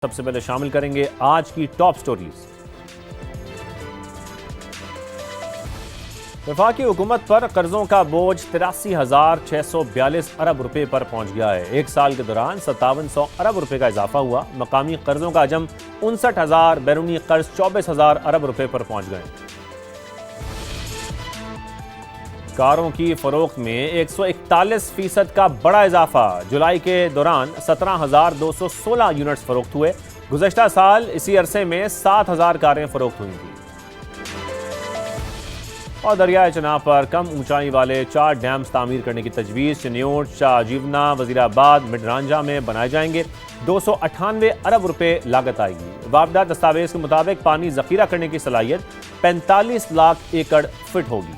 سب سے پہلے شامل کریں گے آج کی ٹاپ سٹوریز۔ وفاقی حکومت پر قرضوں کا بوجھ 83,642 ارب روپے پر پہنچ گیا ہے۔ ایک سال کے دوران 5700 ارب روپے کا اضافہ ہوا۔ مقامی قرضوں کا حجم 59,000، بیرونی قرض 24,000 ارب روپے پر پہنچ گئے۔ کاروں کی فروخت میں 141% کا بڑا اضافہ۔ جولائی کے دوران 17,216 یونٹس فروخت ہوئے۔ گزشتہ سال اسی عرصے میں 7,000 کاریں فروخت ہوئی تھیں۔ اور دریائے چناب پر کم اونچائی والے 4 ڈیمز تعمیر کرنے کی تجویز۔ چنیوٹ، شاہ جیونا، وزیر آباد، مڈ رانجھا میں بنائے جائیں گے۔ 298 ارب روپے لاگت آئے گی۔ واردات دستاویز کے مطابق پانی ذخیرہ کرنے کی صلاحیت 45 لاکھ ایکڑ فٹ ہوگی۔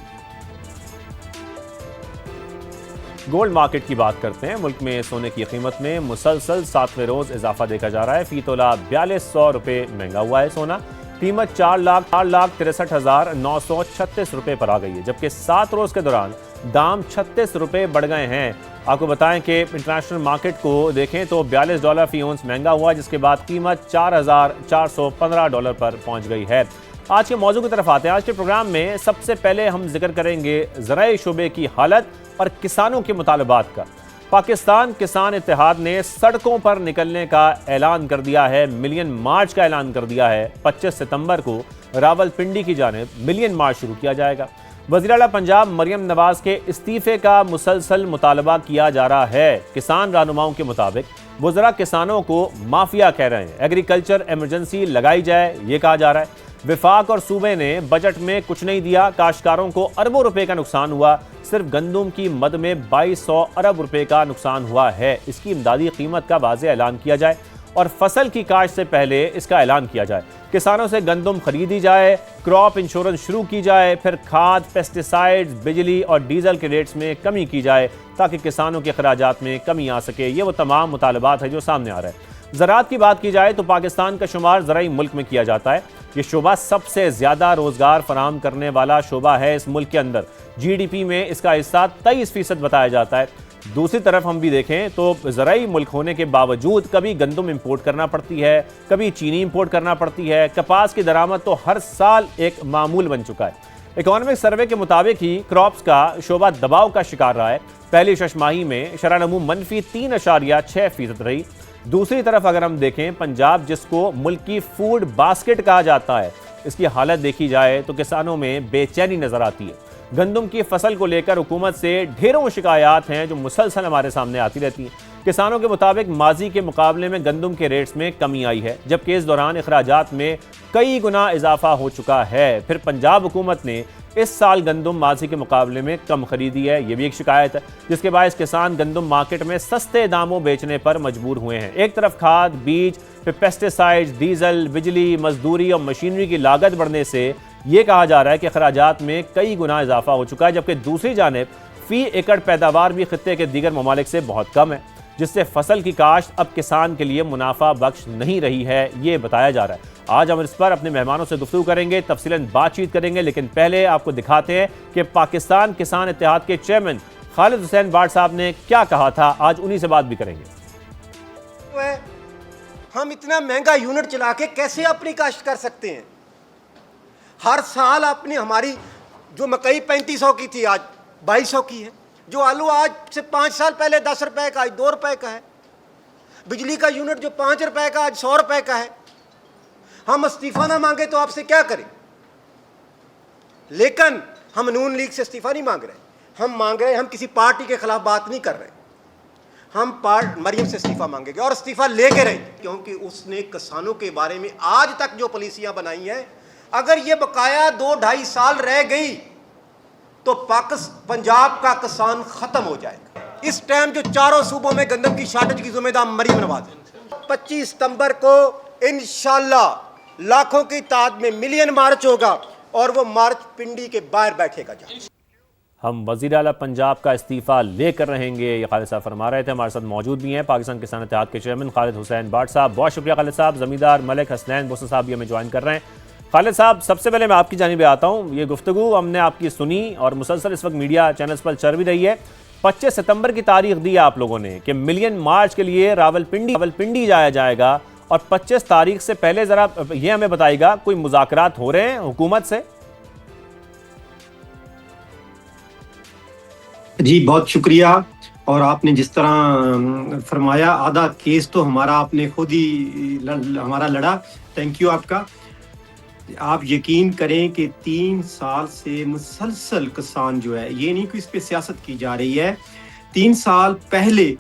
گولڈ مارکیٹ کی بات کرتے ہیں۔ ملک میں سونے کی قیمت میں مسلسل 7ویں روز اضافہ دیکھا جا رہا ہے۔ فی تولہ 4200 روپے مہنگا ہوا ہے سونا۔ قیمت 4,63,936 روپے پر آ گئی ہے، جبکہ 7 روز کے دوران دام 36 روپے بڑھ گئے ہیں۔ آپ کو بتائیں کہ انٹرنیشنل مارکیٹ کو دیکھیں تو $42 فی اونس مہنگا ہوا، جس کے بعد قیمت $4,415 پر پہنچ گئی ہے۔ آج کے موضوع کی طرف آتے ہیں۔ آج کے پروگرام میں سب سے پہلے ہم ذکر کریں گے زرعی شعبے کی حالت اور کسانوں کے مطالبات کا۔ پاکستان کسان اتحاد نے سڑکوں پر نکلنے کا اعلان کر دیا ہے، ملین مارچ کا اعلان کر دیا ہے۔ 25 ستمبر کو راول پنڈی کی جانب ملین مارچ شروع کیا جائے گا۔ وزیر اعلیٰ پنجاب مریم نواز کے استعفے کا مسلسل مطالبہ کیا جا رہا ہے۔ کسان رہنماؤں کے مطابق وزراء کسانوں کو مافیا کہہ رہے ہیں۔ ایگریکلچر ایمرجنسی لگائی جائے، یہ کہا جا رہا ہے۔ وفاق اور صوبے نے بجٹ میں کچھ نہیں دیا، کاشتکاروں کو اربوں روپے کا نقصان ہوا۔ صرف گندم کی مد میں 2200 ارب روپے کا نقصان ہوا ہے۔ اس کی امدادی قیمت کا واضح اعلان کیا جائے اور فصل کی کاشت سے پہلے اس کا اعلان کیا جائے۔ کسانوں سے گندم خریدی جائے، کراپ انشورنس شروع کی جائے، پھر کھاد، پیسٹیسائیڈز، بجلی اور ڈیزل کے ریٹس میں کمی کی جائے تاکہ کسانوں کے اخراجات میں کمی آ سکے۔ یہ وہ تمام مطالبات ہیں جو سامنے آ رہے ہیں۔ زراعت کی بات کی جائے تو پاکستان کا شمار زرعی ملک میں کیا جاتا ہے۔ یہ شعبہ سب سے زیادہ روزگار فراہم کرنے والا شعبہ ہے اس ملک کے اندر۔ جی ڈی پی میں اس کا حصہ 23% بتایا جاتا ہے۔ دوسری طرف ہم بھی دیکھیں تو زرعی ملک ہونے کے باوجود کبھی گندم امپورٹ کرنا پڑتی ہے، کبھی چینی امپورٹ کرنا پڑتی ہے۔ کپاس کی درآمد تو ہر سال ایک معمول بن چکا ہے۔ اکانومک سروے کے مطابق ہی کراپس کا شعبہ دباؤ کا شکار رہا ہے۔ پہلی شش ماہی میں شرح نمو منفی 3.6% رہی۔ دوسری طرف اگر ہم دیکھیں پنجاب، جس کو ملک کی فوڈ باسکٹ کہا جاتا ہے، اس کی حالت دیکھی جائے تو کسانوں میں بے چینی نظر آتی ہے۔ گندم کی فصل کو لے کر حکومت سے ڈھیروں شکایات ہیں جو مسلسل ہمارے سامنے آتی رہتی ہیں۔ کسانوں کے مطابق ماضی کے مقابلے میں گندم کے ریٹس میں کمی آئی ہے، جبکہ اس دوران اخراجات میں کئی گنا اضافہ ہو چکا ہے۔ پھر پنجاب حکومت نے اس سال گندم ماضی کے مقابلے میں کم خریدی ہے، یہ بھی ایک شکایت ہے، جس کے باعث کسان گندم مارکیٹ میں سستے داموں بیچنے پر مجبور ہوئے ہیں۔ ایک طرف کھاد، بیج، پھر پیسٹیسائیڈز، ڈیزل، بجلی، مزدوری اور مشینری کی لاگت بڑھنے سے یہ کہا جا رہا ہے کہ اخراجات میں کئی گنا اضافہ ہو چکا ہے، جبکہ دوسری جانب فی ایکڑ پیداوار بھی خطے کے دیگر ممالک سے بہت کم ہے، جس سے فصل کی کاشت اب کسان کے لیے منافع بخش نہیں رہی ہے، یہ بتایا جا رہا ہے۔ آج ہم اس پر اپنے مہمانوں سے گفتگو کریں گے، تفصیلاً بات چیت کریں گے، لیکن پہلے آپ کو دکھاتے ہیں کہ پاکستان کسان اتحاد کے چیئرمین خالد حسین بٹ صاحب نے کیا کہا تھا۔ آج انہی سے بات بھی کریں گے۔ ہم اتنا مہنگا یونٹ چلا کے کیسے اپنی کاشت کر سکتے ہیں؟ ہر سال اپنی ہماری جو مکئی 3500 کی تھی آج 2200 کی ہے، جو آلو آج سے 5 سال پہلے 10 روپے کا آج 2 روپے کا ہے، بجلی کا یونٹ جو 5 روپے کا آج 100 روپے کا ہے۔ ہم استعفیٰ نہ مانگے تو آپ سے کیا کریں؟ لیکن ہم نون لیگ سے استعفیٰ نہیں مانگ رہے، ہم مانگ رہے، ہم کسی پارٹی کے خلاف بات نہیں کر رہے، ہم مریم سے استعفیٰ مانگیں گے اور استعفیٰ لے کے رہیں گے، کیونکہ اس نے کسانوں کے بارے میں آج تک جو پالیسیاں بنائی ہیں، اگر یہ بقایا 2-2.5 سال رہ گئی تو پنجاب کا کسان ختم ہو جائے گا۔ اس ٹائم جو چاروں صوبوں میں گندم کی شارٹیج کی ذمہ دار مریم نواز ہے۔ 25 ستمبر کو انشاءاللہ لاکھوں کی تعداد میں ملین مارچ ہوگا اور وہ مارچ پنڈی کے باہر بیٹھے گا جہاں ہم وزیر اعلیٰ پنجاب کا استعفیٰ لے کر رہیں گے، یہ خالد صاحب فرما رہے تھے۔ ہمارے ساتھ موجود بھی ہیں پاکستان کسان اتحاد کے چیئرمین خالد حسین بٹ صاحب۔ بہت شکریہ خالد صاحب۔ زمیندار ملک حسنین بوسہ صاحب بھی ہمیں جوائن کر رہے ہیں۔ خالد صاحب، سب سے پہلے میں آپ کی جانب آتا ہوں۔ یہ گفتگو ہم نے آپ کی سنی اور مسلسل اس وقت میڈیا چینلز پر چل بھی رہی ہے۔ 25 ستمبر کی تاریخ دی ہے آپ لوگوں نے کہ ملین مارچ کے لیے راول پنڈی جایا جائے گا اور 25 تاریخ سے پہلے ذرا یہ ہمیں بتائیے گا کوئی مذاکرات ہو رہے ہیں حکومت سے؟ جی بہت شکریہ. اور آپ نے جس طرح فرمایا آدھا کیس تو ہمارا آپ نے خود ہی ہمارا لڑا. تھینک یو آپ کا. آپ یقین کریں کہ 3 سال سے مسلسل کسان جو ہے، یہ نہیں کہ اس پہ سیاست کی جا رہی ہے. 3 سال پہلے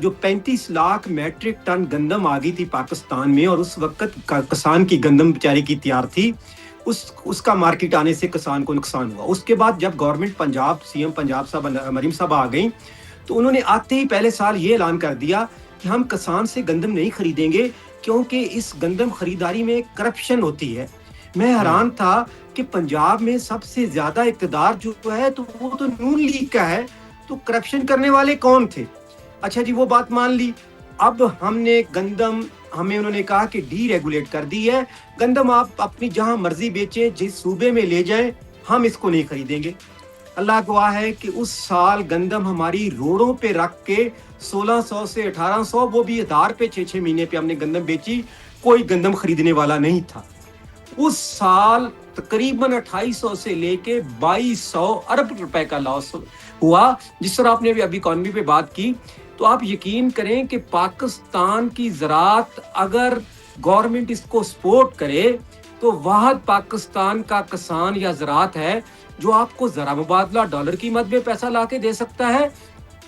جو 35 لاکھ میٹرک ٹن گندم آ گئی تھی پاکستان میں، اور اس وقت کسان کی گندم بیچارے کی تیار تھی، اس کا مارکیٹ آنے سے کسان کو نقصان ہوا. اس کے بعد جب government Punjab, C M Punjab صاحب مریم صاحب آ گئیں، تو انہوں نے آتے ہی پہلے سال یہ اعلان کر دیا کہ ہم کسان سے گندم نہیں خریدیں گے کیونکہ اس گندم خریداری میں کرپشن ہوتی ہے. میں حیران تھا کہ پنجاب میں سب سے زیادہ اقتدار جو ہے تو وہ تو نون لیگ کا ہے، تو کرپشن کرنے والے کون تھے؟ اچھا جی، وہ بات مان لی. اب ہم نے گندم، ہمیں انہوں نے کہا کہ ڈی ریگولیٹ کر دی ہے، گندم آپ اپنی جہاں مرضی بیچیں، جس صوبے میں لے جائیں، ہم اس کو نہیں خریدیں گے. اللہ گواہ ہے کہ اس سال گندم ہماری روڈوں پہ رکھ کے 1600 سے 1800، وہ بھی ادھار پہ 6 مہینے پہ ہم نے گندم بیچی. کوئی گندم خریدنے والا نہیں تھا. اس سال تقریباً 2800 سے لے کے 2200 ارب روپے کا لاس ہوا. جس طرح آپ نے ابھی اکانومی پہ بات کی، تو آپ یقین کریں کہ پاکستان کی زراعت اگر گورنمنٹ اس کو سپورٹ کرے تو واحد پاکستان کا کسان یا زراعت ہے جو آپ کو ذرا مبادلہ ڈالر قیمت میں پیسہ لا کے دے سکتا ہے،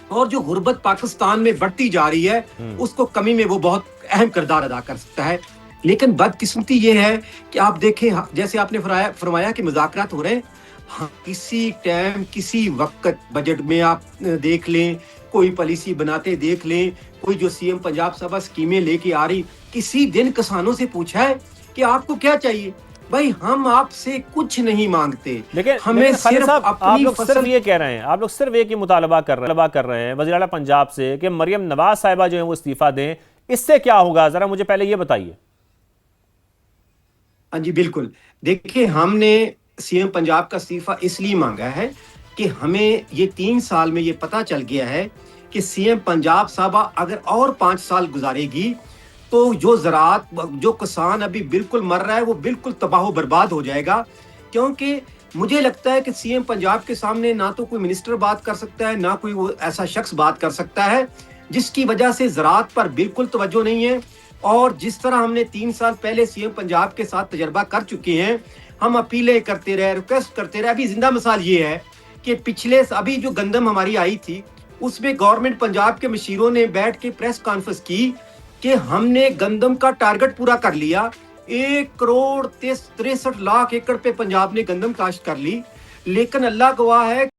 اور جو غربت پاکستان میں بڑھتی جا رہی ہے اس کو کمی میں وہ بہت اہم کردار ادا کر سکتا ہے. لیکن بدقسمتی یہ ہے کہ آپ دیکھیں، جیسے آپ نے فرمایا کہ مذاکرات ہو رہے ہیں، کسی ٹائم کسی وقت بجٹ میں آپ دیکھ لیں، کوئی پالیسی بناتے دیکھ لیں، کوئی جو سی ایم پنجاب صاحبہ اسکیمیں لے کے آ رہی، کسی دن کسانوں سے پوچھا ہے کہ آپ کو کیا چاہیے؟ بھائی ہم آپ سے کچھ نہیں مانگتے، ہمیں خالد صاحب آپ اپنی لوگ صرف یہ کہہ رہے ہیں، آپ لوگ صرف ایک ہی مطالبہ کر رہے ہیں وزیر اعلیٰ پنجاب سے کہ مریم نواز صاحبہ جو ہیں وہ استعفیٰ دیں. اس سے کیا ہوگا ذرا مجھے پہلے یہ بتائیے. ہاں جی بالکل. دیکھیں، ہم نے سی ایم پنجاب کا استعفیٰ اس لیے مانگا ہے کہ ہمیں یہ 3 سال میں یہ پتا چل گیا ہے کہ سی ایم پنجاب صاحبہ اگر اور 5 سال گزارے گی تو جو زراعت، جو کسان ابھی بالکل مر رہا ہے، وہ بالکل تباہ و برباد ہو جائے گا. کیونکہ مجھے لگتا ہے کہ سی ایم پنجاب کے سامنے نہ تو کوئی منسٹر بات کر سکتا ہے، نہ کوئی وہ ایسا شخص بات کر سکتا ہے، جس کی وجہ سے زراعت پر بالکل توجہ نہیں ہے. اور جس طرح ہم نے 3 سال پہلے سی ایم پنجاب کے ساتھ تجربہ کر چکے ہیں، ہم اپیلیں کرتے رہے، ریکویسٹ کرتے رہے. ابھی زندہ مثال یہ ہے کہ ابھی جو گندم ہماری آئی تھی، اس میں گورنمنٹ پنجاب کے مشیروں نے بیٹھ کے پریس کانفرنس کی کہ ہم نے گندم کا ٹارگٹ پورا کر لیا. 1,63,63,00,000 ایکڑ پہ پنجاب نے گندم کاشت کر لی. لیکن اللہ گواہ ہے